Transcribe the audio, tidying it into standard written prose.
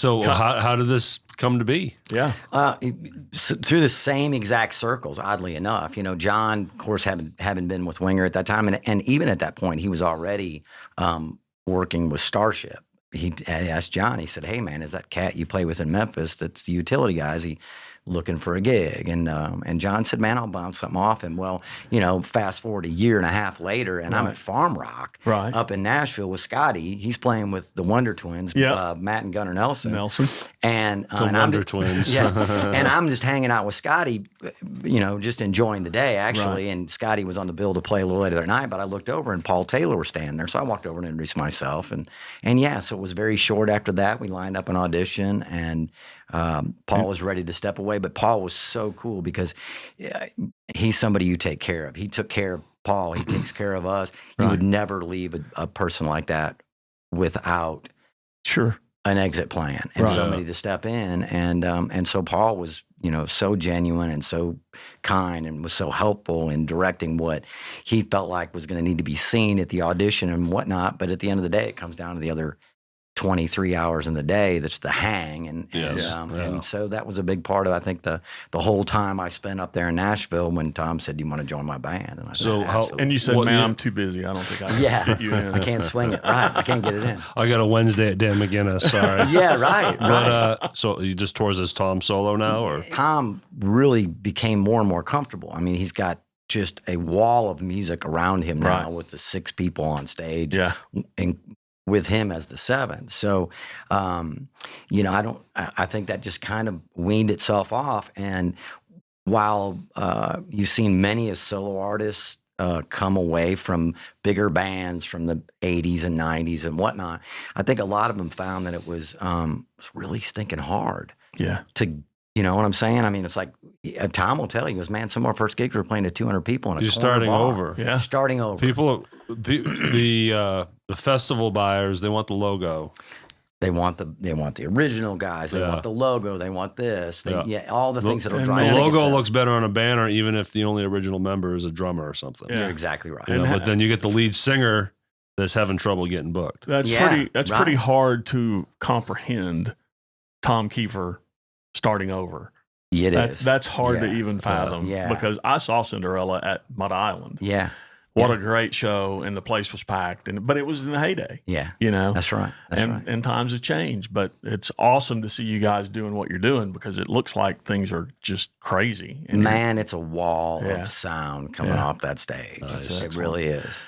So how did this come to be? Yeah. Through the same exact circles, oddly enough. John, of course, having been with Winger at that time, and even at that point, he was already working with Starship. He asked John, he said, "Hey, man, is that cat you play with in Memphis that's the utility guy? Is he looking for a gig?" And John said, "Man, I'll bounce something off him." Well, fast forward a year and a half later, and I'm at Farm Rock up in Nashville with Scotty. He's playing with the Wonder Twins, Matt and Gunnar Nelson. And the Wonder Twins. Yeah, and I'm just hanging out with Scotty, just enjoying the day, actually. Right. And Scotty was on the bill to play a little later that night, but I looked over and Paul Taylor was standing there. So I walked over and introduced myself. So it was very short after that. We lined up an audition, and Paul was ready to step away. But Paul was so cool because he's somebody you take care of. He took care of Paul. He takes care of us. Right. You would never leave a person like that without an exit plan and somebody to step in. And so Paul was, so genuine and so kind and was so helpful in directing what he felt like was going to need to be seen at the audition and whatnot. But at the end of the day, it comes down to the other 23 hours in the day. That's the hang. And so that was a big part of, I think, the whole time I spent up there in Nashville when Tom said, "Do you want to join my band?" And I said, and you said, "Man, I'm too busy. I don't think I can fit you in. I can't swing it. Right. I can't get it in. I got a Wednesday at Dan McGinnis. Sorry." Yeah, right. But so he just tours as Tom solo now, or Tom really became more and more comfortable. I mean, he's got just a wall of music around him now with the 6 people on stage. Yeah. And with him as the 7th. So, I think that just kind of weaned itself off. And while you've seen many a solo artists come away from bigger bands from the 80s and 90s and whatnot, I think a lot of them found that it was really stinking hard. Yeah. You know what I'm saying? I mean, it's like Tom will tell you, he goes, "Man, some of our first gigs were playing to 200 people in a You're corner starting bar." over. Yeah. Starting over. People, the festival buyers, they want the logo. They want the original guys. They want the logo. They want this. All the things that'll drive. The logo looks better on a banner, even if the only original member is a drummer or something. Yeah. You're exactly right. But then you get the lead singer that's having trouble getting booked. That's pretty hard to comprehend. Tom Keifer starting over. That's hard to even fathom. Because I saw Cinderella at Mud Island. Yeah. What a great show, and the place was packed. But it was in the heyday. Yeah. That's right. And times have changed, but it's awesome to see you guys doing what you're doing because it looks like things are just crazy. Man, it's a wall of sound coming off that stage. Nice. It really is.